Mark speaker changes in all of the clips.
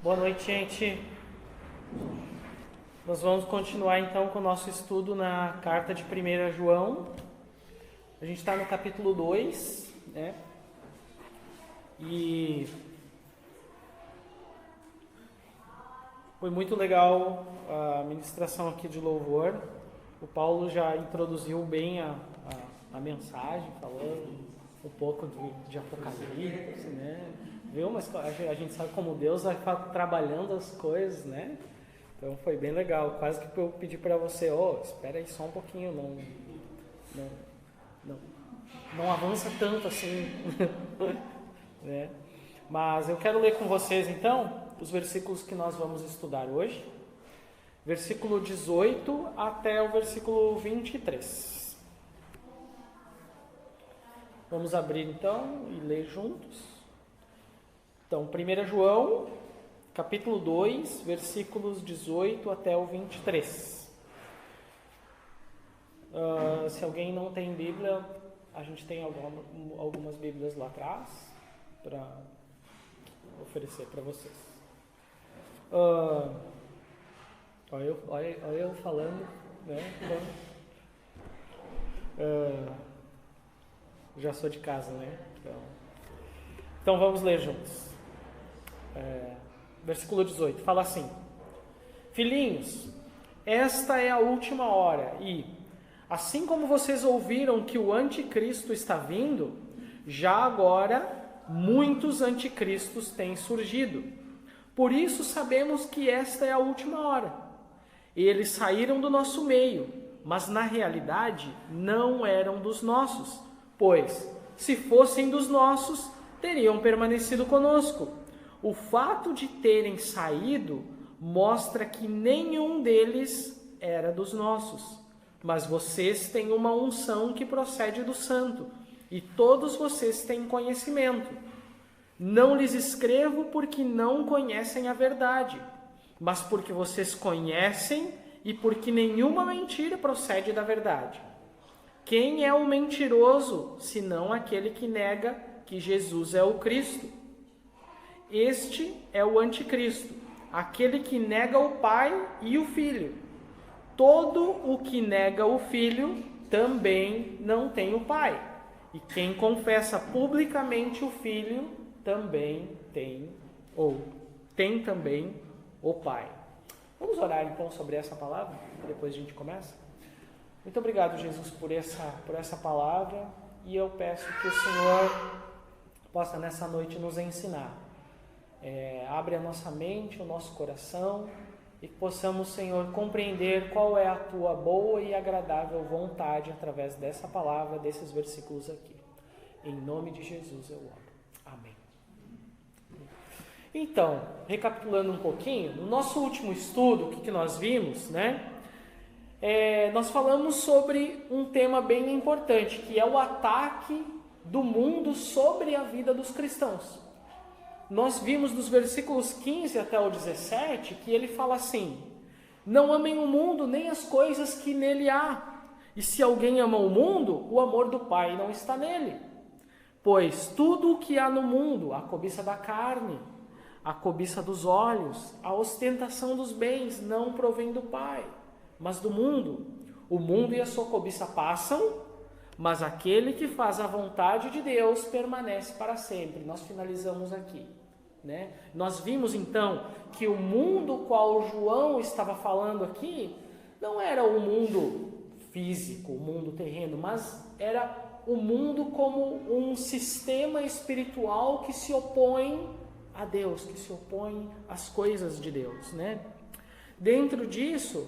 Speaker 1: Boa noite, gente. Nós vamos continuar então com o nosso estudo na carta de 1 João. A gente está no capítulo 2, né? E foi muito legal a ministração aqui de louvor. O Paulo já introduziu bem a mensagem, falando um pouco de Apocalipse, né? Viu? Mas a gente sabe como Deus vai trabalhando as coisas, né? Então foi bem legal. Quase que eu pedi para você, espera aí só um pouquinho, não avança tanto assim, né? Mas eu quero ler com vocês então os versículos que nós vamos estudar hoje. Versículo 18 até o versículo 23. Vamos abrir então e ler juntos. Então, 1 João, capítulo 2, versículos 18 até o 23. Se alguém não tem Bíblia, a gente tem algumas Bíblias lá atrás para oferecer para vocês. Olha eu falando, né? Já sou de casa, né? Então vamos ler juntos. Versículo 18, fala assim: Filhinhos, esta é a última hora e, assim como vocês ouviram que o anticristo está vindo, já agora muitos anticristos têm surgido. Por isso sabemos que esta é a última hora. Eles saíram do nosso meio, mas na realidade não eram dos nossos, pois, se fossem dos nossos, teriam permanecido conosco. O fato de terem saído mostra que nenhum deles era dos nossos. Mas vocês têm uma unção que procede do Santo, e todos vocês têm conhecimento. Não lhes escrevo porque não conhecem a verdade, mas porque vocês conhecem e porque nenhuma mentira procede da verdade. Quem é o mentiroso, senão aquele que nega que Jesus é o Cristo? Este é o anticristo, aquele que nega o Pai e o Filho. Todo o que nega o Filho também não tem o Pai. E quem confessa publicamente o Filho também tem também o Pai. Vamos orar então sobre essa palavra? Depois a gente começa. Muito obrigado, Jesus, por essa palavra. E eu peço que o Senhor possa nessa noite nos ensinar. Abre a nossa mente, o nosso coração, e que possamos, Senhor, compreender qual é a Tua boa e agradável vontade através dessa palavra, desses versículos aqui. Em nome de Jesus eu oro. Amém. Então, recapitulando um pouquinho, no nosso último estudo, o que nós vimos, né? Nós falamos sobre um tema bem importante, que é o ataque do mundo sobre a vida dos cristãos. Nós vimos dos versículos 15 até o 17 que ele fala assim: não amem o mundo nem as coisas que nele há. E se alguém ama o mundo, o amor do Pai não está nele. Pois tudo o que há no mundo, a cobiça da carne, a cobiça dos olhos, a ostentação dos bens, não provém do Pai, mas do mundo. O mundo e a sua cobiça passam, mas aquele que faz a vontade de Deus permanece para sempre. Nós finalizamos aqui, né? Nós vimos então que o mundo qual João estava falando aqui não era o mundo físico, o mundo terreno, mas era o mundo como um sistema espiritual que se opõe a Deus, que se opõe às coisas de Deus, né? Dentro disso,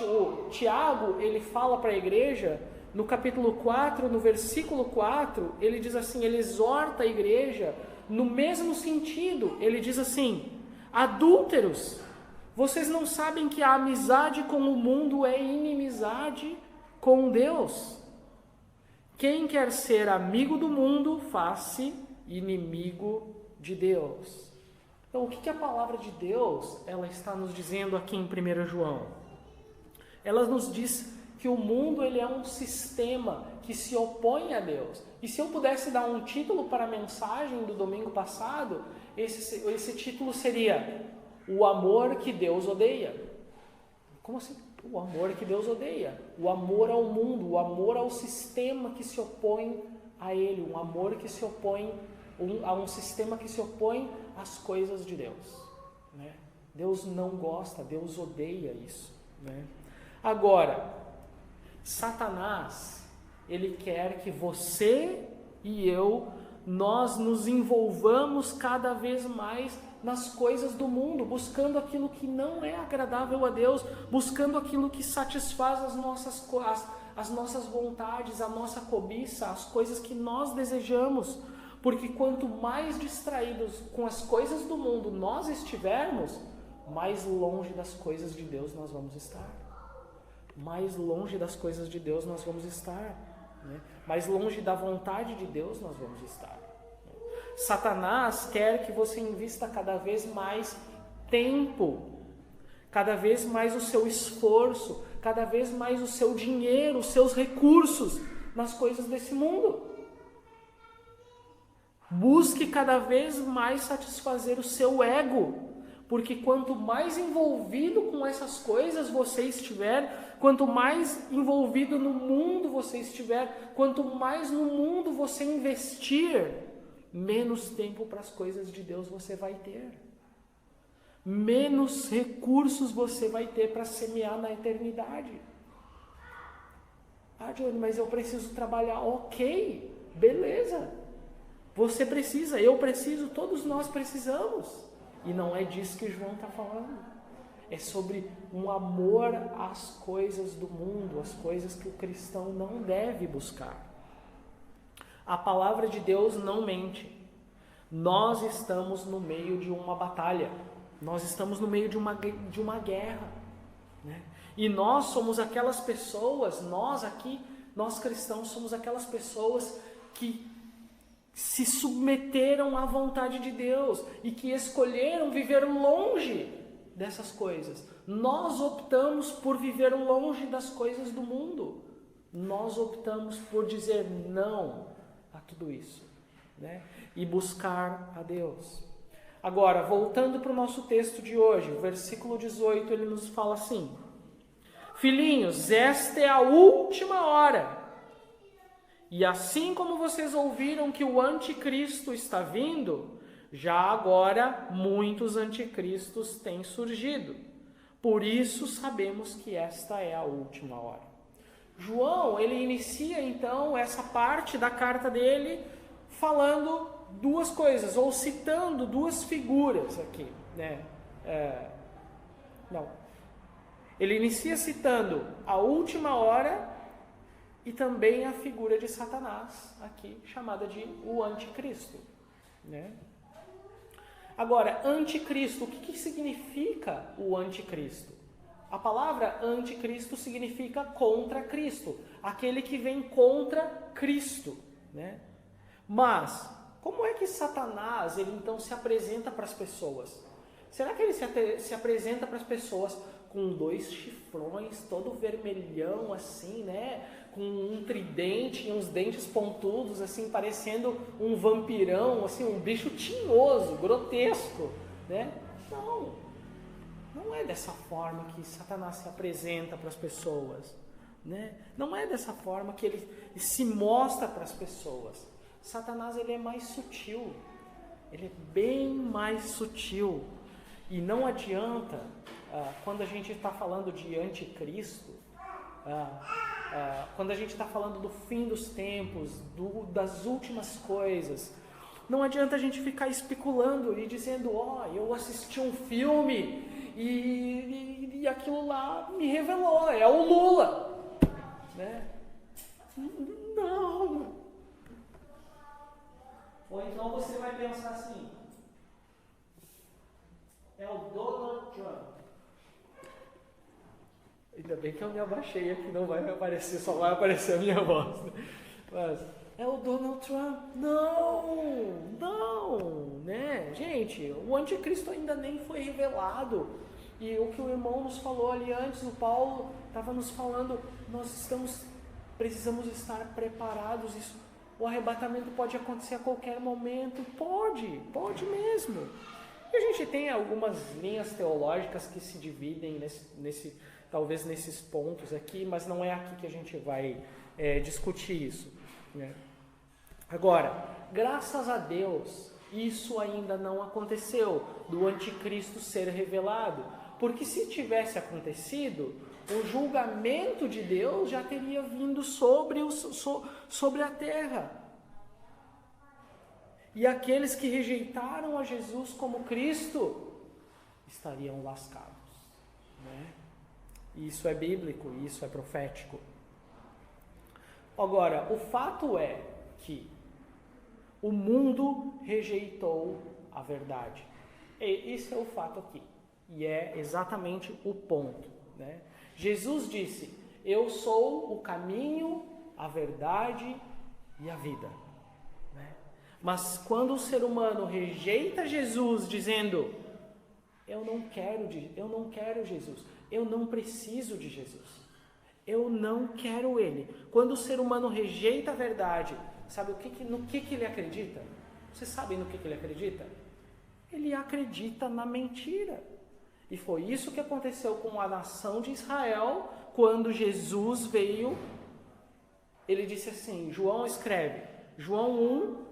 Speaker 1: o Tiago, ele fala para a igreja, no capítulo 4, no versículo 4, ele diz assim, ele exorta a igreja no mesmo sentido. Ele diz assim: adúlteros, vocês não sabem que a amizade com o mundo é inimizade com Deus? Quem quer ser amigo do mundo, faz-se inimigo de Deus. Então, o que a palavra de Deus ela está nos dizendo aqui em 1 João? Ela nos diz que o mundo ele é um sistema que se opõe a Deus. E se eu pudesse dar um título para a mensagem do domingo passado, esse título seria O Amor que Deus Odeia. Como assim? O amor que Deus odeia. O amor ao mundo, o amor ao sistema que se opõe a ele. Um amor que se opõe a um sistema que se opõe às coisas de Deus. Né? Deus não gosta, Deus odeia isso. Né? Agora, Satanás, ele quer que você e eu, nós nos envolvamos cada vez mais nas coisas do mundo, buscando aquilo que não é agradável a Deus, buscando aquilo que satisfaz as nossas vontades, a nossa cobiça, as coisas que nós desejamos. Porque quanto mais distraídos com as coisas do mundo nós estivermos, mais longe das coisas de Deus nós vamos estar. Mais longe das coisas de Deus nós vamos estar. Né? Mais longe da vontade de Deus nós vamos estar. Satanás quer que você invista cada vez mais tempo, cada vez mais o seu esforço, cada vez mais o seu dinheiro, os seus recursos nas coisas desse mundo. Busque cada vez mais satisfazer o seu ego, porque quanto mais envolvido com essas coisas você estiver, quanto mais envolvido no mundo você estiver, quanto mais no mundo você investir, menos tempo para as coisas de Deus você vai ter. Menos recursos você vai ter para semear na eternidade. Ah, Johnny, mas eu preciso trabalhar. Ok, beleza. Você precisa, eu preciso, todos nós precisamos. E não é disso que João está falando. É sobre um amor às coisas do mundo, as coisas que o cristão não deve buscar. A palavra de Deus não mente. Nós estamos no meio de uma batalha. Nós estamos no meio de uma guerra. Né? E nós somos aquelas pessoas, nós cristãos, somos aquelas pessoas que se submeteram à vontade de Deus e que escolheram viver longe dessas coisas. Nós optamos por viver longe das coisas do mundo. Nós optamos por dizer não a tudo isso, né? E buscar a Deus. Agora, voltando para o nosso texto de hoje, o versículo 18, ele nos fala assim: Filhinhos, esta é a última hora. E assim como vocês ouviram que o anticristo está vindo, já agora muitos anticristos têm surgido. Por isso sabemos que esta é a última hora. João, ele inicia então essa parte da carta dele falando duas coisas, ou citando duas figuras aqui, né? Ele inicia citando a última hora e também a figura de Satanás, aqui chamada de o anticristo, né? Agora, anticristo, o que significa o anticristo? A palavra anticristo significa contra Cristo, aquele que vem contra Cristo, né? Mas, como é que Satanás, ele então se apresenta para as pessoas? Será que ele se apresenta para as pessoas com 2 chifrões, todo vermelhão assim, né? Com um tridente e uns dentes pontudos, assim, parecendo um vampirão, assim, um bicho tinhoso, grotesco, né? Não é dessa forma que Satanás se apresenta para as pessoas, né? Não é dessa forma que ele se mostra para as pessoas. Satanás, ele é mais sutil, ele é bem mais sutil. E não adianta, quando a gente está falando de anticristo, quando a gente está falando do fim dos tempos, das últimas coisas, não adianta a gente ficar especulando e dizendo, eu assisti um filme e aquilo lá me revelou, é o Lula, né? Não. Ou então você vai pensar assim, é o Donald Trump. Ainda bem que eu me abaixei aqui, não vai aparecer, só vai aparecer a minha voz. Mas é o Donald Trump. Não, né? Gente, o anticristo ainda nem foi revelado. E o que o irmão nos falou ali antes, o Paulo estava nos falando, precisamos estar preparados. O arrebatamento pode acontecer a qualquer momento. Pode mesmo. E a gente tem algumas linhas teológicas que se dividem talvez nesses pontos aqui, mas não é aqui que a gente vai discutir isso, né? Agora, graças a Deus, isso ainda não aconteceu, do anticristo ser revelado, porque se tivesse acontecido, o julgamento de Deus já teria vindo sobre a terra. E aqueles que rejeitaram a Jesus como Cristo estariam lascados, né? Isso é bíblico, isso é profético. Agora, o fato é que o mundo rejeitou a verdade. E esse é o fato aqui. E é exatamente o ponto, né? Jesus disse: eu sou o caminho, a verdade e a vida, né? Mas quando o ser humano rejeita Jesus, dizendo: eu não quero Jesus, eu não preciso de Jesus, eu não quero Ele. Quando o ser humano rejeita a verdade, sabe no que ele acredita? Vocês sabem no que ele acredita? Ele acredita na mentira. E foi isso que aconteceu com a nação de Israel, quando Jesus veio. Ele disse assim, João escreve, João 1,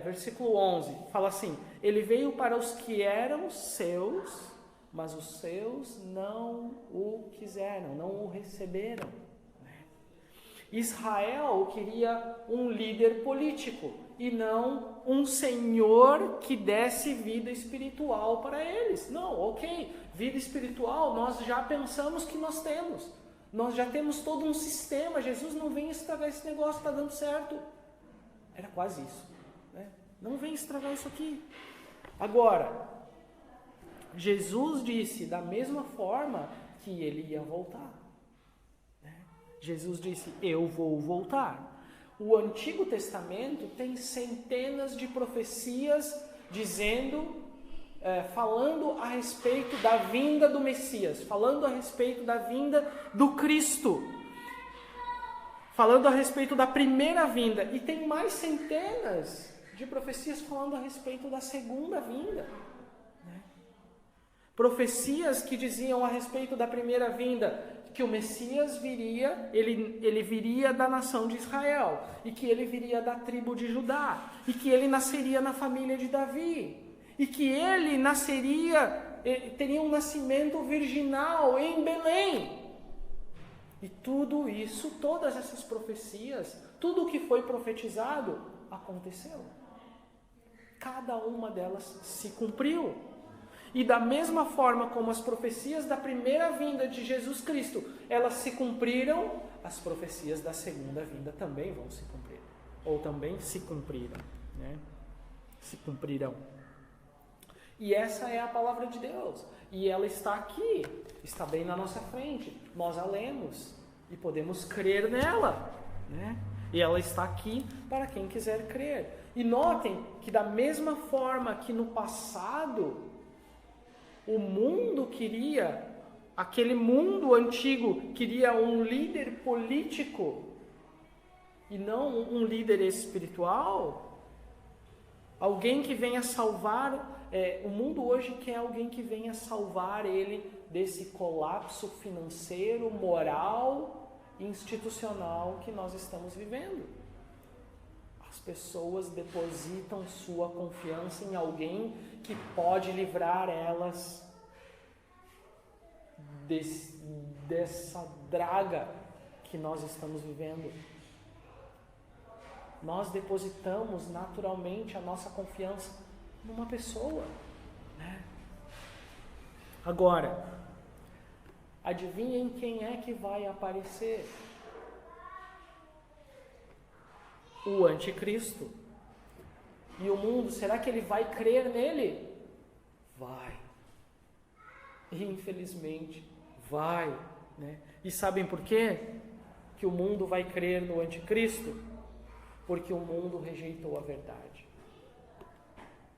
Speaker 1: versículo 11, fala assim: ele veio para os que eram seus, mas os seus não o quiseram, não o receberam. Israel queria um líder político e não um Senhor que desse vida espiritual para eles. Não, ok, vida espiritual nós já pensamos que nós temos. Nós já temos todo um sistema. Jesus não vem estragar esse negócio, está dando certo. Era quase isso, né? Não vem estragar isso aqui. Agora, Jesus disse da mesma forma que ele ia voltar. Jesus disse: eu vou voltar. O Antigo Testamento tem centenas de profecias dizendo, falando a respeito da vinda do Messias, falando a respeito da vinda do Cristo, falando a respeito da primeira vinda. E tem mais centenas de profecias falando a respeito da segunda vinda. Profecias que diziam a respeito da primeira vinda, que o Messias viria, ele viria da nação de Israel, e que ele viria da tribo de Judá, e que ele nasceria na família de Davi, e que ele teria um nascimento virginal em Belém. E tudo isso, todas essas profecias, tudo o que foi profetizado, aconteceu. Cada uma delas se cumpriu. E da mesma forma como as profecias da primeira vinda de Jesus Cristo, elas se cumpriram, as profecias da segunda vinda também vão se cumprir. Ou também se cumpriram, né? Se cumprirão. E essa é a palavra de Deus. E ela está aqui, está bem na nossa frente. Nós a lemos e podemos crer nela, né? E ela está aqui para quem quiser crer. E notem que da mesma forma que no passado o mundo queria, aquele mundo antigo queria um líder político e não um líder espiritual, alguém que venha salvar. O mundo hoje quer alguém que venha salvar ele desse colapso financeiro, moral e institucional que nós estamos vivendo. As pessoas depositam sua confiança em alguém que pode livrar elas dessa draga que nós estamos vivendo. Nós depositamos naturalmente a nossa confiança numa pessoa, né? Agora, adivinhem quem é que vai aparecer? O anticristo. E o mundo, será que ele vai crer nele? Vai. Infelizmente, vai, né? E sabem por quê que o mundo vai crer no anticristo? Porque o mundo rejeitou a verdade.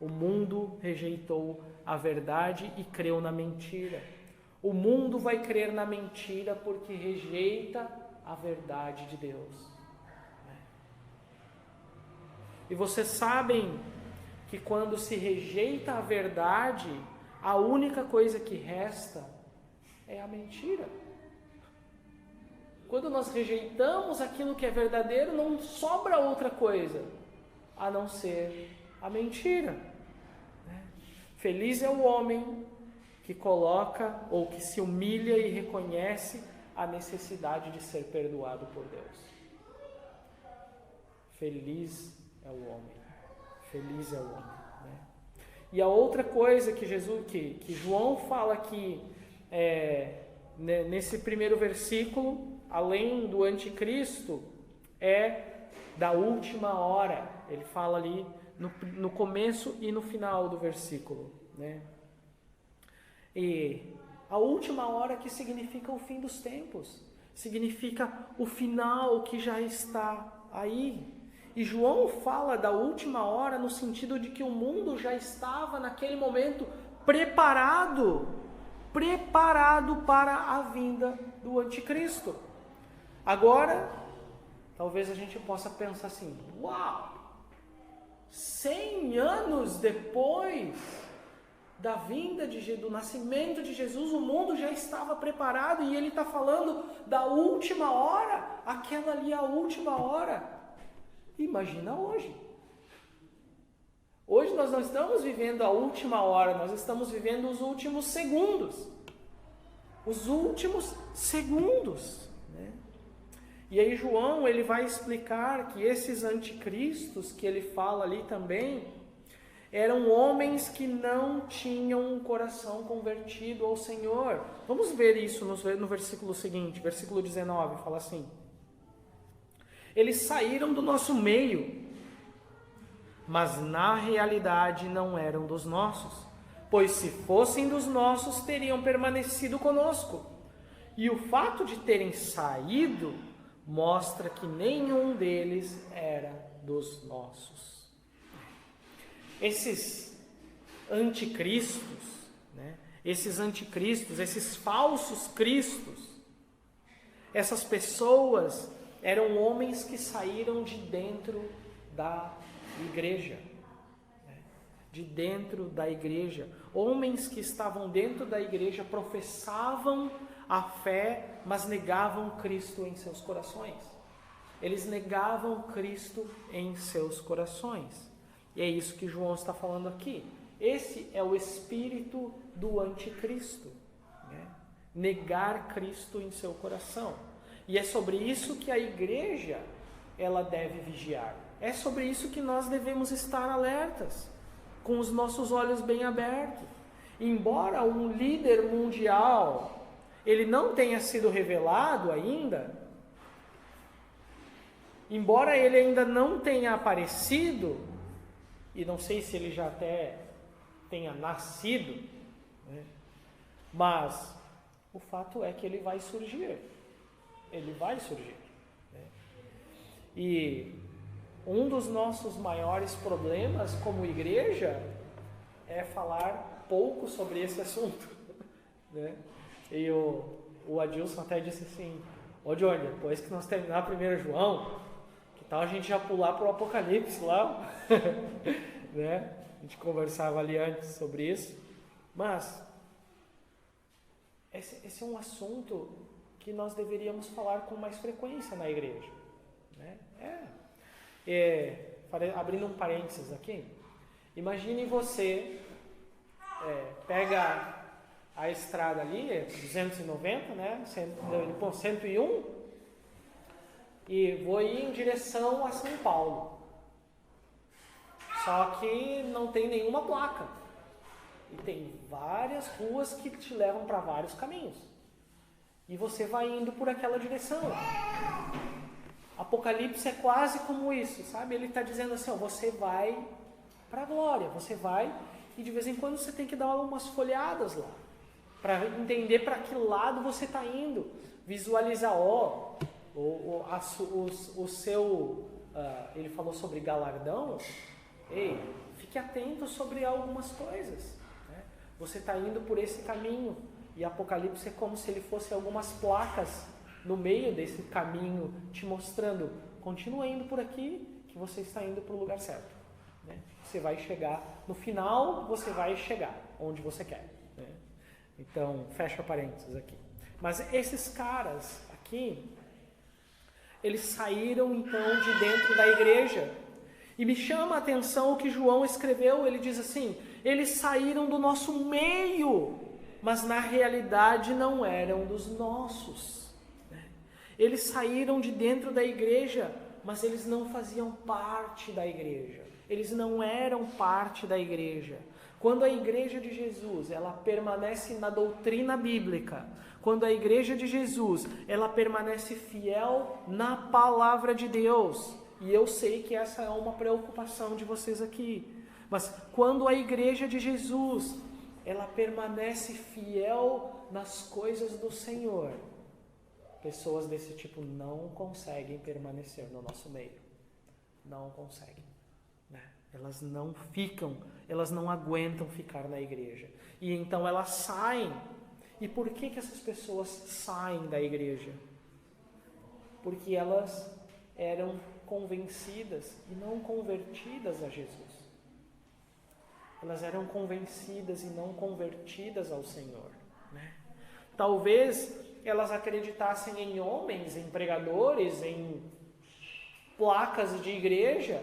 Speaker 1: O mundo rejeitou a verdade e creu na mentira. O mundo vai crer na mentira porque rejeita a verdade de Deus. E vocês sabem que quando se rejeita a verdade, a única coisa que resta é a mentira. Quando nós rejeitamos aquilo que é verdadeiro, não sobra outra coisa a não ser a mentira. Feliz é o homem que coloca ou que se humilha e reconhece a necessidade de ser perdoado por Deus. Feliz é o homem. Feliz é o homem. E a outra coisa que João fala aqui, nesse primeiro versículo, além do anticristo, é da última hora. Ele fala ali no começo e no final do versículo, né? E a última hora, que significa o fim dos tempos, significa o final que já está aí. E João fala da última hora no sentido de que o mundo já estava naquele momento preparado para a vinda do anticristo. Agora, talvez a gente possa pensar assim: uau! 100 anos depois da vinda do nascimento de Jesus, o mundo já estava preparado e ele está falando da última hora, aquela ali é a última hora. Imagina hoje. Hoje nós não estamos vivendo a última hora, nós estamos vivendo os últimos segundos. Os últimos segundos, né? E aí João, ele vai explicar que esses anticristos que ele fala ali também eram homens que não tinham um coração convertido ao Senhor. Vamos ver isso no versículo seguinte, versículo 19, fala assim: eles saíram do nosso meio, mas na realidade não eram dos nossos, pois se fossem dos nossos, teriam permanecido conosco. E o fato de terem saído mostra que nenhum deles era dos nossos. Esses anticristos, né? Esses falsos cristos, essas pessoas eram homens que saíram de dentro da igreja. De dentro da igreja. Homens que estavam dentro da igreja professavam a fé, mas negavam Cristo em seus corações. Eles negavam Cristo em seus corações. E é isso que João está falando aqui. Esse é o espírito do anticristo, né? Negar Cristo em seu coração. E é sobre isso que a igreja ela deve vigiar. É sobre isso que nós devemos estar alertas, com os nossos olhos bem abertos. Embora um líder mundial ele não tenha sido revelado ainda, embora ele ainda não tenha aparecido, e não sei se ele já até tenha nascido, né? Mas o fato é que ele vai surgir. Ele vai surgir, né? E um dos nossos maiores problemas como igreja é falar pouco sobre esse assunto, né? E o Adilson até disse assim: ô Johnny, depois que nós terminar 1 João, que tal a gente já pular para o Apocalipse lá? Né? A gente conversava ali antes sobre isso. Mas esse é um assunto que nós deveríamos falar com mais frequência na igreja, né? Abrindo um parênteses aqui, imagine você pega a estrada ali, 290, né? 101, e vou ir em direção a São Paulo. Só que não tem nenhuma placa. E tem várias ruas que te levam para vários caminhos. E você vai indo por aquela direção. Apocalipse é quase como isso, sabe? Ele está dizendo assim: ó, você vai para a glória, você vai, e de vez em quando você tem que dar umas folhadas lá, para entender para que lado você está indo, visualizar, o seu, ele falou sobre galardão. Ei, fique atento sobre algumas coisas. Né? Você está indo por esse caminho, e Apocalipse é como se ele fosse algumas placas no meio desse caminho, te mostrando, continua indo por aqui, que você está indo para o lugar certo. Né? Você vai chegar, no final você vai chegar onde você quer. Né? Então, fecha parênteses aqui. Mas esses caras aqui, eles saíram então de dentro da igreja. E me chama a atenção o que João escreveu, ele diz assim, eles saíram do nosso meio, mas na realidade não eram dos nossos. Eles saíram de dentro da igreja, mas eles não faziam parte da igreja. Eles não eram parte da igreja. Quando a igreja de Jesus, ela permanece na doutrina bíblica, quando a igreja de Jesus, ela permanece fiel na palavra de Deus, e eu sei que essa é uma preocupação de vocês aqui, mas quando a igreja de Jesus, ela permanece fiel nas coisas do Senhor, pessoas desse tipo não conseguem permanecer no nosso meio. Não conseguem. Né? Elas não ficam, elas não aguentam ficar na igreja. E então elas saem. E por que essas pessoas saem da igreja? Porque elas eram convencidas e não convertidas a Jesus. Elas eram convencidas e não convertidas ao Senhor. Né? Talvez elas acreditassem em homens, em pregadores, em placas de igreja,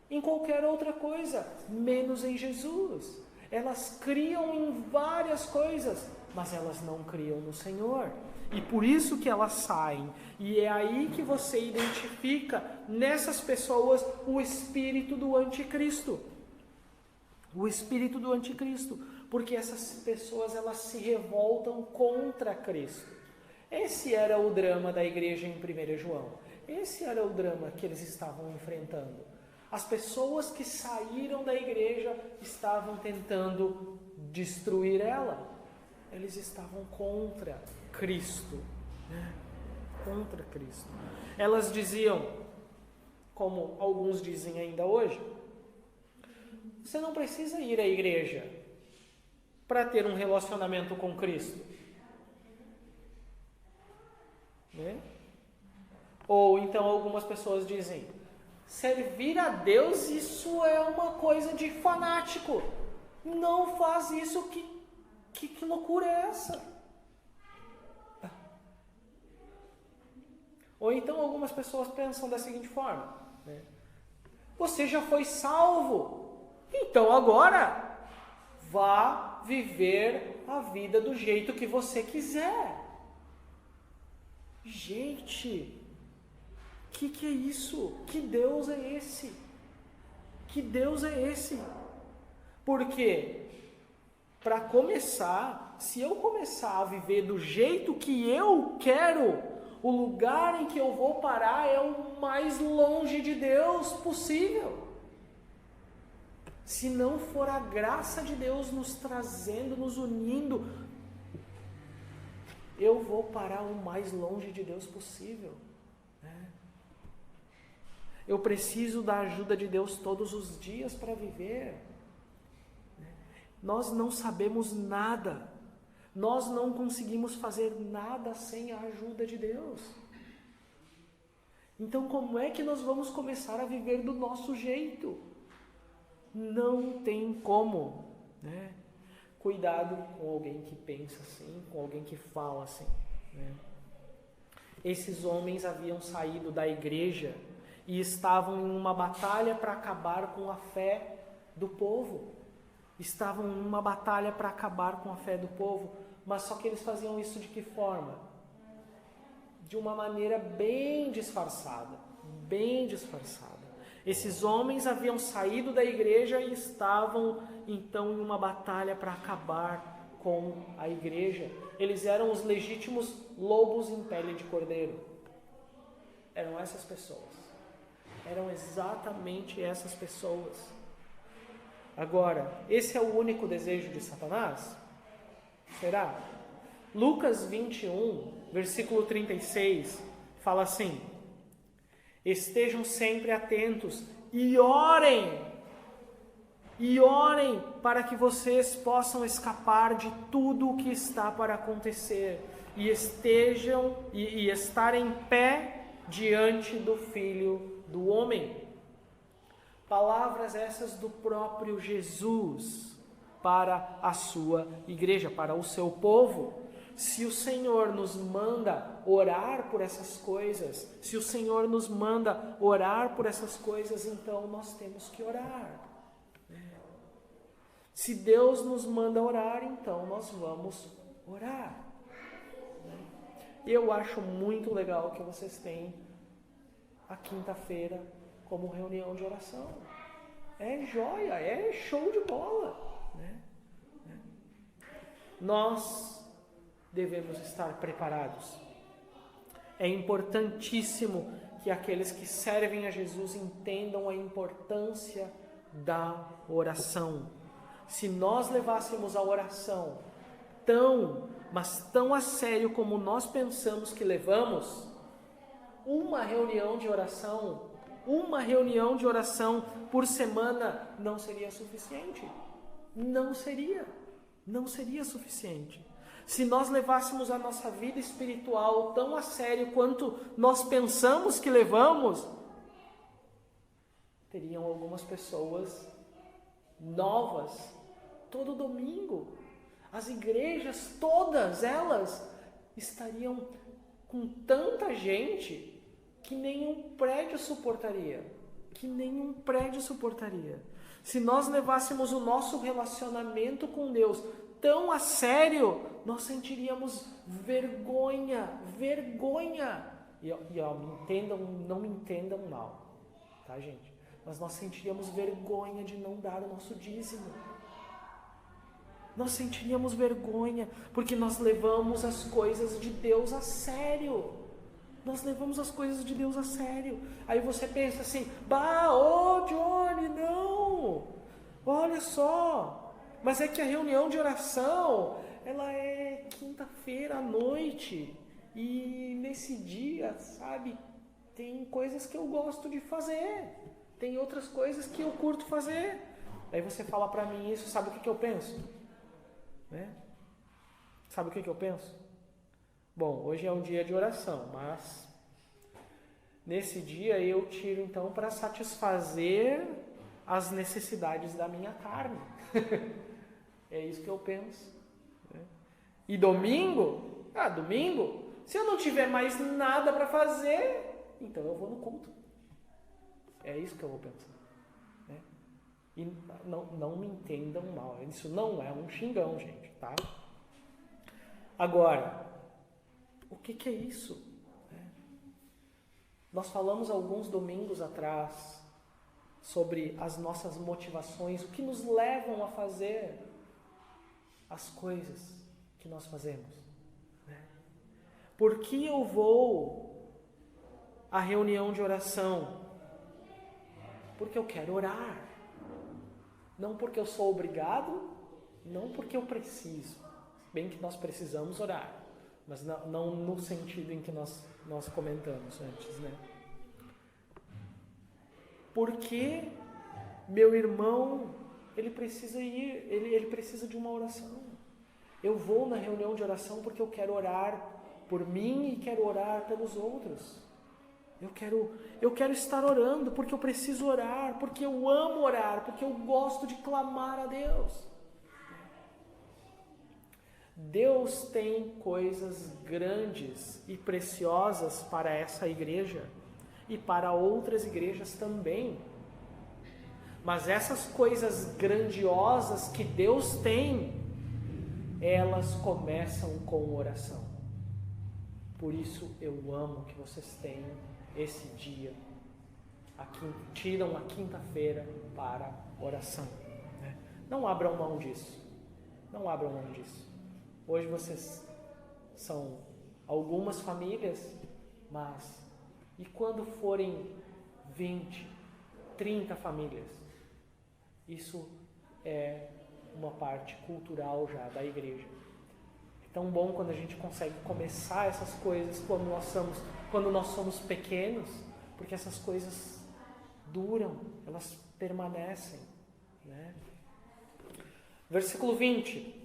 Speaker 1: em qualquer outra coisa, menos em Jesus. Elas criam em várias coisas, mas elas não criam no Senhor. E por isso que elas saem. E é aí que você identifica nessas pessoas o espírito do anticristo. O espírito do anticristo. Porque essas pessoas, elas se revoltam contra Cristo. Esse era o drama da igreja em 1 João. Esse era o drama que eles estavam enfrentando. As pessoas que saíram da igreja estavam tentando destruir ela. Eles estavam contra Cristo. Né? Contra Cristo. Elas diziam, como alguns dizem ainda hoje, você não precisa ir à igreja para ter um relacionamento com Cristo. Né? Ou então algumas pessoas dizem, servir a Deus, isso é uma coisa de fanático. Não faz isso, que loucura é essa? Ou então algumas pessoas pensam da seguinte forma, né? Você já foi salvo, então agora vá viver a vida do jeito que você quiser. Gente, que é isso? Que Deus é esse? Que Deus é esse? Porque, para começar, se eu começar a viver do jeito que eu quero, o lugar em que eu vou parar é o mais longe de Deus possível. Se não for a graça de Deus nos trazendo, nos unindo, eu vou parar o mais longe de Deus possível. Né? Eu preciso da ajuda de Deus todos os dias para viver. Nós não sabemos nada. Nós não conseguimos fazer nada sem a ajuda de Deus. Então, como é que nós vamos começar a viver do nosso jeito? Não tem como, né? Cuidado com alguém que pensa assim, com alguém que fala assim. Né? Esses homens haviam saído da igreja e estavam em uma batalha para acabar com a fé do povo. Estavam em uma batalha para acabar com a fé do povo, mas só que eles faziam isso de que forma? De uma maneira bem disfarçada, bem disfarçada. Esses homens haviam saído da igreja e estavam então em uma batalha para acabar com a igreja. Eles eram os legítimos lobos em pele de cordeiro. Eram essas pessoas. Eram exatamente essas pessoas. Agora, esse é o único desejo de Satanás? Será? Lucas 21, versículo 36, fala assim: estejam sempre atentos e orem. E orem para que vocês possam escapar de tudo o que está para acontecer e estar em pé diante do Filho do Homem. Palavras essas do próprio Jesus para a sua igreja, para o seu povo. Se o Senhor nos manda orar por essas coisas, então nós temos que orar. Se Deus nos manda orar, então nós vamos orar. Eu acho muito legal que vocês têm a quinta-feira como reunião de oração. É joia, é show de bola. Nós devemos estar preparados. É importantíssimo que aqueles que servem a Jesus entendam a importância da oração. Se nós levássemos a oração tão a sério como nós pensamos que levamos, uma reunião de oração por semana não seria suficiente. Não seria suficiente. Se nós levássemos a nossa vida espiritual tão a sério quanto nós pensamos que levamos, teriam algumas pessoas novas todo domingo. As igrejas, todas elas, estariam com tanta gente que nenhum prédio suportaria. Se nós levássemos o nosso relacionamento com Deus tão a sério, nós sentiríamos vergonha. Não me entendam mal, tá, gente? Mas nós sentiríamos vergonha de não dar o nosso dízimo. Nós sentiríamos vergonha, porque nós levamos as coisas de Deus a sério. Aí você pensa assim, Johnny, não! Olha só, mas é que a reunião de oração, ela é quinta-feira à noite. E nesse dia, sabe, tem coisas que eu gosto de fazer. Tem outras coisas que eu curto fazer. Aí você fala pra mim isso, sabe o que eu penso? Sabe o que eu penso? Bom, hoje é um dia de oração, mas nesse dia eu tiro então para satisfazer as necessidades da minha carne. É isso que eu penso. E domingo, se eu não tiver mais nada para fazer, então eu vou no culto. É isso que eu vou pensar. E não me entendam mal, isso não é um xingão, gente, tá? Agora, o que é isso? Nós falamos alguns domingos atrás sobre as nossas motivações, o que nos levam a fazer as coisas que nós fazemos. Por que eu vou à reunião de oração? Porque eu quero orar. Não porque eu sou obrigado, não porque eu preciso. Bem que nós precisamos orar, mas não no sentido em que nós comentamos antes, né? Porque meu irmão, ele precisa de uma oração. Eu vou na reunião de oração porque eu quero orar por mim e quero orar pelos outros. Eu quero estar orando porque eu preciso orar, porque eu amo orar, porque eu gosto de clamar a Deus. Deus tem coisas grandes e preciosas para essa igreja e para outras igrejas também. Mas essas coisas grandiosas que Deus tem, elas começam com oração. Por isso eu amo que vocês tenham esse dia, tiram a quinta-feira para oração. Não abram mão disso. Hoje vocês são algumas famílias, mas e quando forem 20, 30 famílias? Isso é uma parte cultural já da igreja. É tão bom quando a gente consegue começar essas coisas quando nós somos pequenos, porque essas coisas duram, elas permanecem, né? Versículo 20.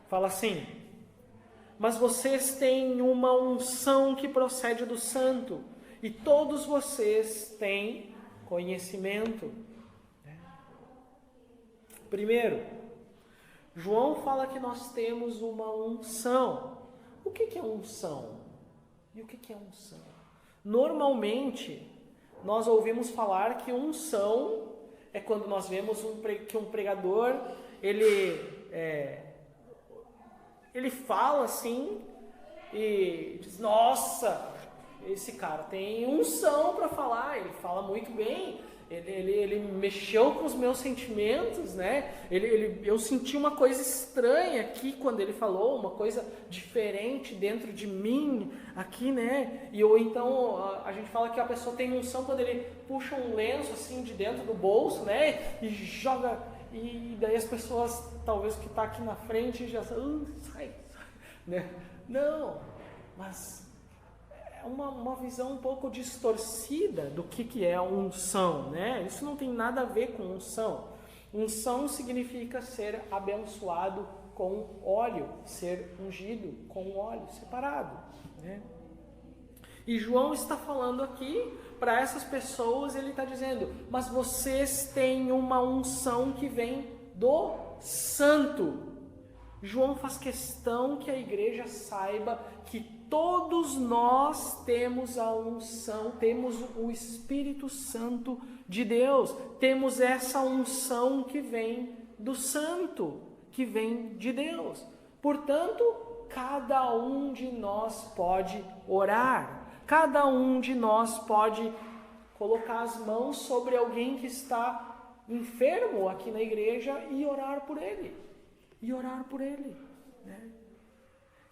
Speaker 1: Fala assim: mas vocês têm uma unção que procede do Santo, e todos vocês têm conhecimento. Primeiro, João fala que nós temos uma unção. O que é unção? E o que é unção? Normalmente, nós ouvimos falar que unção é quando nós vemos que um pregador, ele fala assim e diz: nossa, esse cara tem unção para falar, ele fala muito bem, ele mexeu com os meus sentimentos, né? Eu senti uma coisa estranha aqui quando ele falou, uma coisa diferente dentro de mim aqui, né? Ou então a gente fala que a pessoa tem unção quando ele puxa um lenço assim de dentro do bolso, né? E joga, e daí as pessoas, talvez que está aqui na frente, já sai, né? Não, mas é uma visão um pouco distorcida do que é unção, né? Isso não tem nada a ver com unção. Unção significa ser abençoado com óleo, ser ungido com óleo separado, né? E João está falando aqui para essas pessoas, ele está dizendo: mas vocês têm uma unção que vem do Santo. João faz questão que a igreja saiba que todos nós temos a unção, temos o Espírito Santo de Deus, temos essa unção que vem do Santo, que vem de Deus. Portanto, cada um de nós pode orar, cada um de nós pode colocar as mãos sobre alguém que está enfermo aqui na igreja e orar por ele. Né?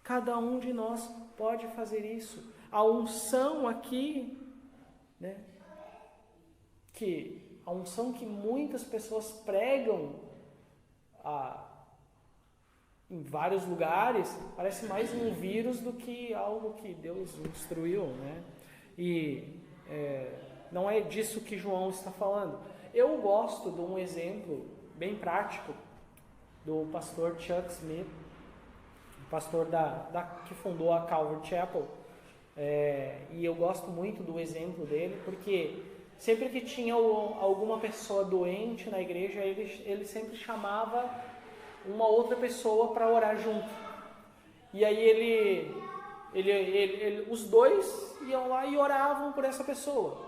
Speaker 1: Cada um de nós pode fazer isso. A unção aqui, né? A unção que muitas pessoas pregam em vários lugares, parece mais um vírus do que algo que Deus instruiu, né? E não é disso que João está falando. Eu gosto de um exemplo bem prático do pastor Chuck Smith, pastor que fundou a Calvary Chapel, e eu gosto muito do exemplo dele, porque sempre que tinha alguma pessoa doente na igreja, ele sempre chamava uma outra pessoa para orar junto. E aí os dois iam lá e oravam por essa pessoa.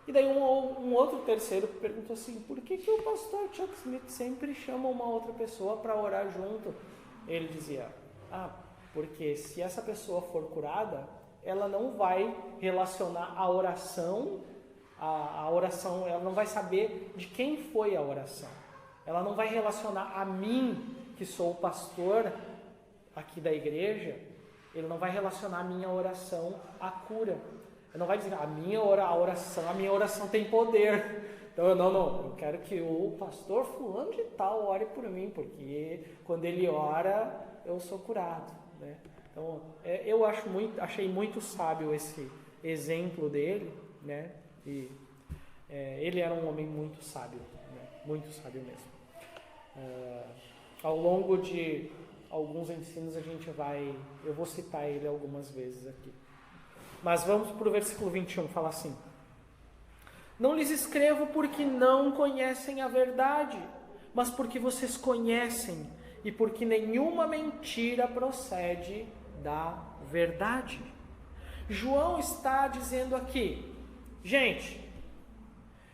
Speaker 1: E daí um outro terceiro perguntou assim: por que o pastor Chuck Smith sempre chama uma outra pessoa para orar junto? Ele dizia: porque se essa pessoa for curada, ela não vai relacionar a oração, ela não vai saber de quem foi a oração. Ela não vai relacionar a mim, que sou o pastor aqui da igreja, ele não vai relacionar a minha oração à cura. Ele não vai dizer: a minha oração tem poder. Então, eu quero que o pastor fulano de tal ore por mim, porque quando ele ora, eu sou curado, né? Então, eu achei muito sábio esse exemplo dele, né? E ele era um homem muito sábio, né? Muito sábio mesmo. Ao longo de alguns ensinos eu vou citar ele algumas vezes aqui. Mas vamos para o versículo 21, fala assim: não lhes escrevo porque não conhecem a verdade, mas porque vocês conhecem, e porque nenhuma mentira procede da verdade. João está dizendo aqui: gente,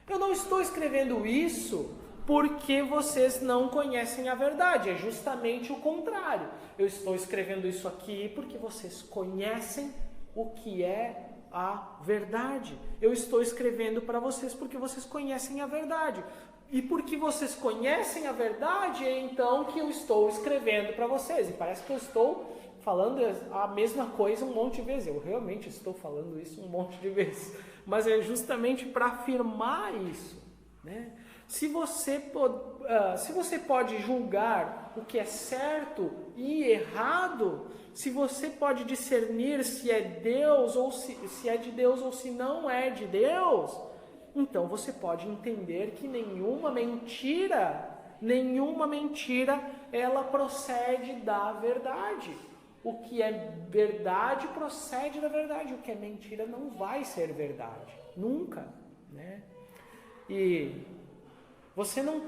Speaker 1: eu não estou escrevendo isso porque vocês não conhecem a verdade, é justamente o contrário. Eu estou escrevendo isso aqui porque vocês conhecem o que é a verdade. Eu estou escrevendo para vocês porque vocês conhecem a verdade. E porque vocês conhecem a verdade, é então que eu estou escrevendo para vocês. E parece que eu estou falando a mesma coisa um monte de vezes. Eu realmente estou falando isso um monte de vezes. Mas é justamente para afirmar isso, né? Se você pode julgar o que é certo e errado, se você pode discernir se é Deus ou se é de Deus ou se não é de Deus, então você pode entender que nenhuma mentira, ela procede da verdade. O que é verdade procede da verdade. O que é mentira não vai ser verdade. Nunca, né? E você não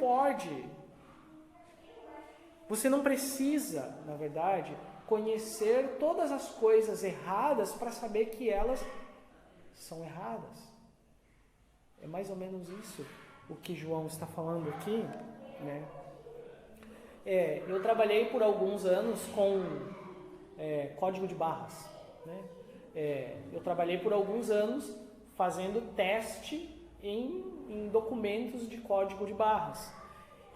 Speaker 1: precisa, na verdade, conhecer todas as coisas erradas para saber que elas são erradas. É mais ou menos isso o que João está falando aqui, né? Eu trabalhei por alguns anos com código de barras, né? Eu trabalhei por alguns anos fazendo teste em documentos de código de barras.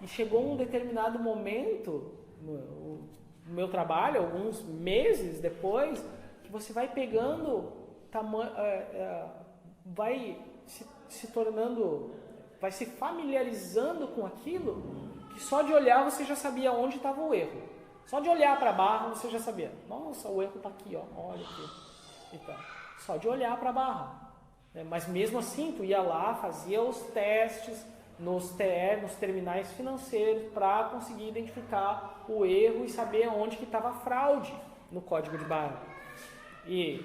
Speaker 1: E chegou um determinado momento no meu trabalho, alguns meses depois, que você vai pegando vai se tornando, vai se familiarizando com aquilo, que só de olhar você já sabia onde estava o erro. Só de olhar para a barra você já sabia. Nossa, o erro está aqui, ó, olha aqui. Então, só de olhar para a barra. Mas mesmo assim, tu ia lá, fazia os testes nos terminais financeiros para conseguir identificar o erro e saber onde que estava a fraude no código de barra. E,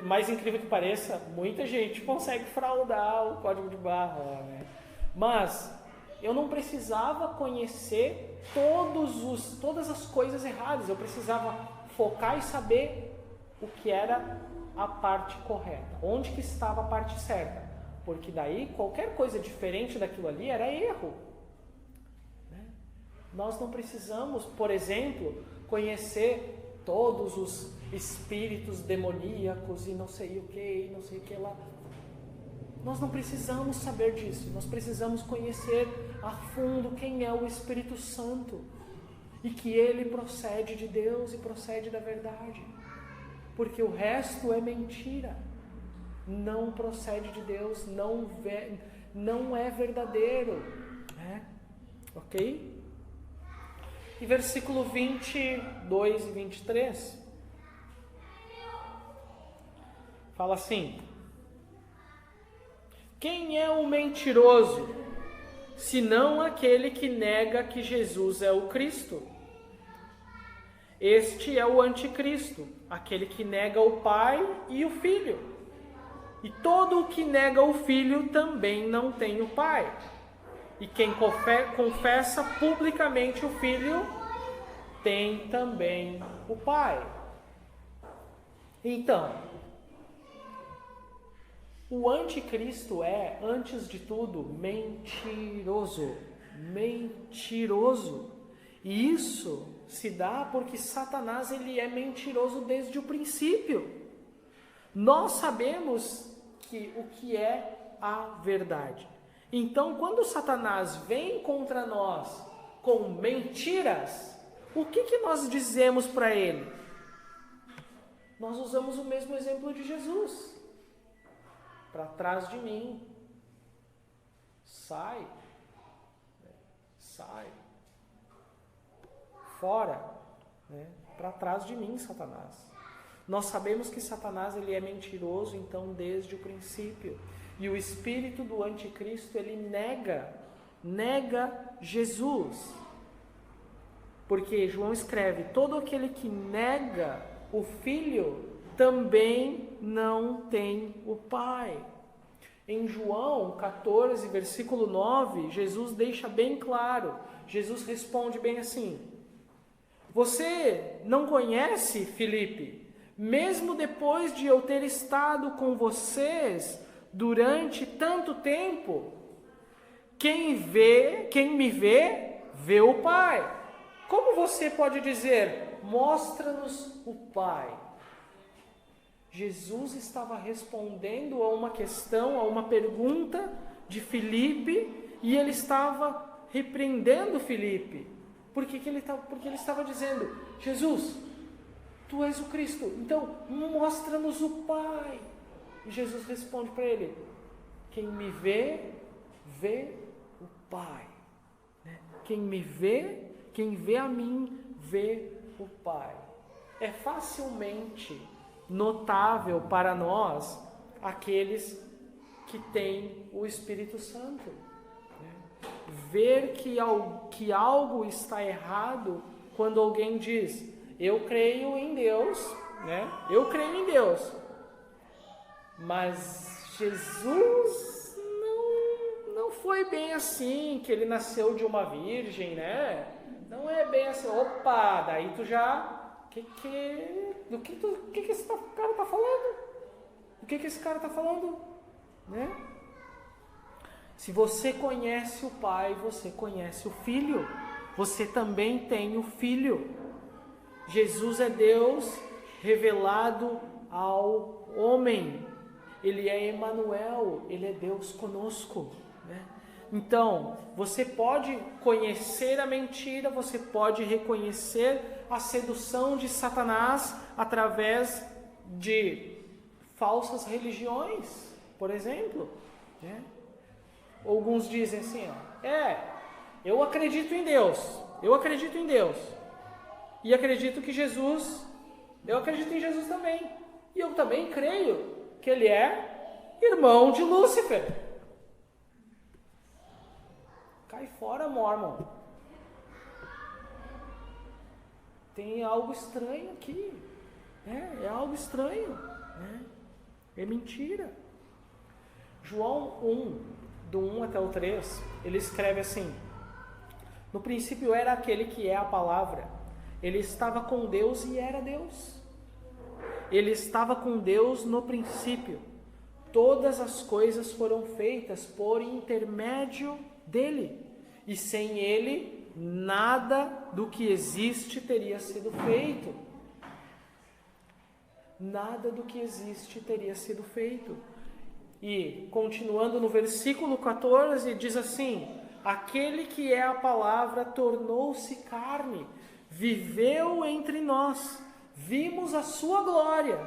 Speaker 1: mais incrível que pareça, muita gente consegue fraudar o código de barra, né? Mas eu não precisava conhecer todas as coisas erradas, eu precisava focar e saber o que era a parte correta, onde que estava a parte certa, porque daí qualquer coisa diferente daquilo ali era erro, né? Nós não precisamos, por exemplo, conhecer todos os espíritos demoníacos e não sei o que lá. Nós não precisamos saber disso, nós precisamos conhecer a fundo quem é o Espírito Santo e que ele procede de Deus e procede da verdade, porque o resto é mentira, não procede de Deus, não é verdadeiro, né? Ok? E versículo 22 e 23 fala assim: quem é o mentiroso, senão aquele que nega que Jesus é o Cristo? Este é o anticristo, aquele que nega o Pai e o Filho. E todo o que nega o Filho também não tem o Pai. E quem confessa publicamente o Filho tem também o Pai. Então, o anticristo é, antes de tudo, mentiroso. Mentiroso. E isso se dá porque Satanás ele é mentiroso desde o princípio. Nós sabemos o que é a verdade. Então, quando Satanás vem contra nós com mentiras, o que nós dizemos para ele? Nós usamos o mesmo exemplo de Jesus. Para trás de mim. Sai. Fora. Para trás de mim, Satanás. Nós sabemos que Satanás ele é mentiroso, então, desde o princípio. E o espírito do anticristo, ele nega Jesus. Porque João escreve, todo aquele que nega o Filho também não tem o Pai. Em João 14, versículo 9, Jesus deixa bem claro. Jesus responde bem assim: você não conhece, Filipe, mesmo depois de eu ter estado com vocês durante tanto tempo? Quem me vê, vê o Pai. Como você pode dizer, mostra-nos o Pai? Jesus estava respondendo a uma questão, a uma pergunta de Filipe, e ele estava repreendendo Filipe. Porque ele estava dizendo, Jesus, tu és o Cristo, então mostra-nos o Pai. E Jesus responde para ele, quem me vê, vê o Pai. Quem vê a mim, vê o Pai. É facilmente notável para nós aqueles que tem o Espírito Santo. Né? Ver que algo está errado quando alguém diz, eu creio em Deus, né? Eu creio em Deus, mas Jesus não foi bem assim, que ele nasceu de uma virgem, né? Não é bem assim, opa, daí tu já, o que esse cara tá falando? O que esse cara tá falando? Né? Se você conhece o Pai, você conhece o Filho, você também tem o Filho. Jesus é Deus revelado ao homem. Ele é Emanuel, ele é Deus conosco, né? Então, você pode conhecer a mentira, você pode reconhecer a sedução de Satanás através de falsas religiões, por exemplo, né? Alguns dizem assim, eu acredito em Deus, e acredito que eu acredito em Jesus também, e eu também creio que ele é irmão de Lúcifer. Cai fora, Mormon. Tem algo estranho aqui, né? É algo estranho, né? É mentira. João 1, do 1 até o 3, ele escreve assim: no princípio era aquele que é a palavra, ele estava com Deus e era Deus. Ele estava com Deus no princípio. Todas as coisas foram feitas por intermédio dele, e sem ele nada do que existe teria sido feito. Nada do que existe teria sido feito. E continuando no versículo 14, diz assim: aquele que é a palavra tornou-se carne, viveu entre nós, vimos a sua glória,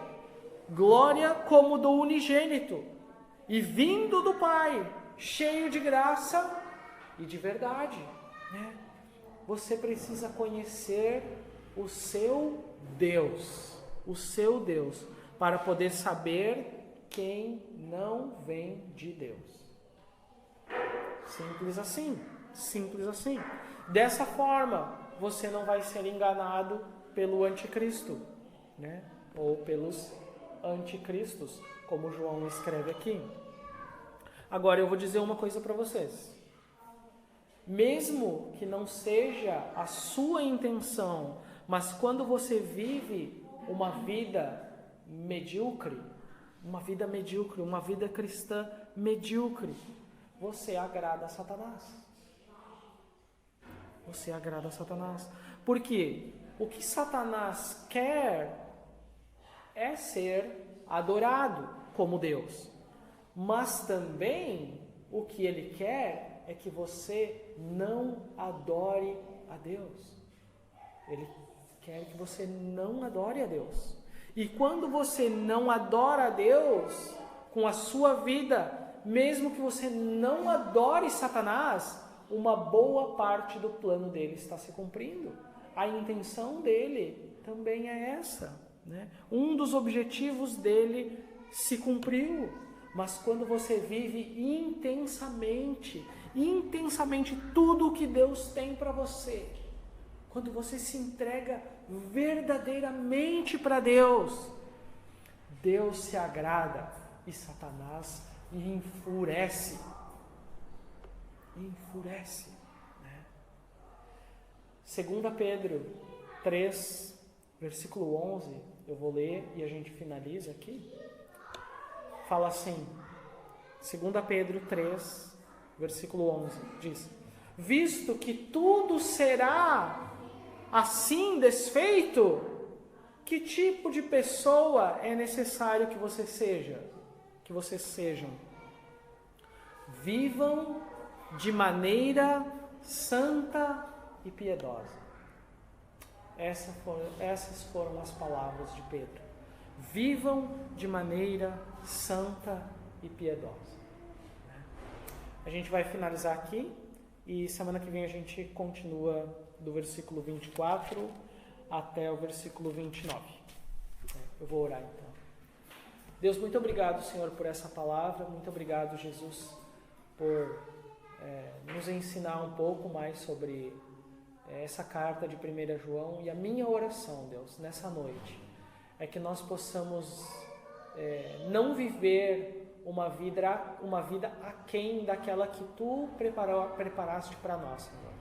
Speaker 1: glória como do unigênito, e vindo do Pai, cheio de graça e de verdade, né? Você precisa conhecer o seu Deus, para poder saber quem não vem de Deus. Simples assim, simples assim. Dessa forma, você não vai ser enganado pelo anticristo, né? Ou pelos anticristos, como João escreve aqui. Agora eu vou dizer uma coisa para vocês. Mesmo que não seja a sua intenção, mas quando você vive uma vida medíocre, uma vida cristã medíocre, você agrada a Satanás. Você agrada a Satanás. Porque o que Satanás quer é ser adorado como Deus. Mas também o que ele quer é que você não adore a Deus. Ele quer que você não adore a Deus. E quando você não adora a Deus com a sua vida, mesmo que você não adore Satanás, uma boa parte do plano dele está se cumprindo. A intenção dele também é essa, né? Um dos objetivos dele se cumpriu. Mas quando você vive intensamente tudo o que Deus tem para você, quando você se entrega verdadeiramente para Deus, Deus se agrada e Satanás enfurece. Né? 2 Pedro 3, versículo 11, eu vou ler e a gente finaliza aqui. Fala assim, 2 Pedro 3, versículo 11, diz: visto que tudo será assim desfeito, que tipo de pessoa é necessário que você seja? Que vocês sejam. Vivam de maneira santa e piedosa. Essas foram as palavras de Pedro. Vivam de maneira santa e piedosa. A gente vai finalizar aqui e semana que vem a gente continua do versículo 24 até o versículo 29. Eu vou orar então. Deus, muito obrigado, Senhor, por essa palavra. Muito obrigado, Jesus, por nos ensinar um pouco mais sobre essa carta de 1 João. E a minha oração, Deus, nessa noite, é que nós possamos não viver uma vida aquém daquela que Tu preparaste para nós, Senhor.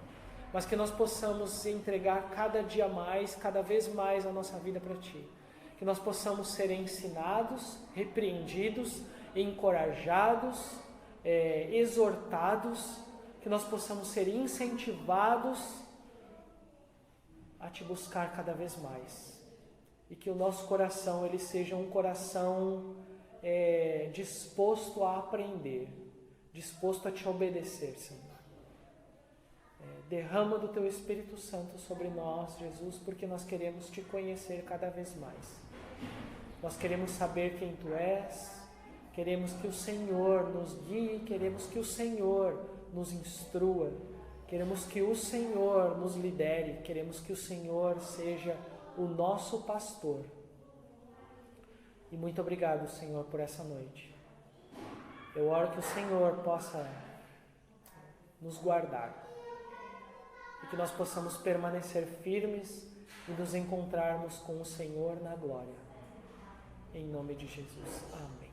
Speaker 1: Mas que nós possamos entregar cada dia mais, cada vez mais a nossa vida para Ti. Que nós possamos ser ensinados, repreendidos, encorajados, exortados, que nós possamos ser incentivados a Te buscar cada vez mais. E que o nosso coração ele seja um coração disposto a aprender, disposto a Te obedecer, Senhor. Derrama do Teu Espírito Santo sobre nós, Jesus, porque nós queremos Te conhecer cada vez mais. Nós queremos saber quem Tu és, queremos que o Senhor nos guie, queremos que o Senhor nos instrua, queremos que o Senhor nos lidere, queremos que o Senhor seja o nosso pastor. E muito obrigado, Senhor, por essa noite. Eu oro que o Senhor possa nos guardar e que nós possamos permanecer firmes e nos encontrarmos com o Senhor na glória. Em nome de Jesus. Amém.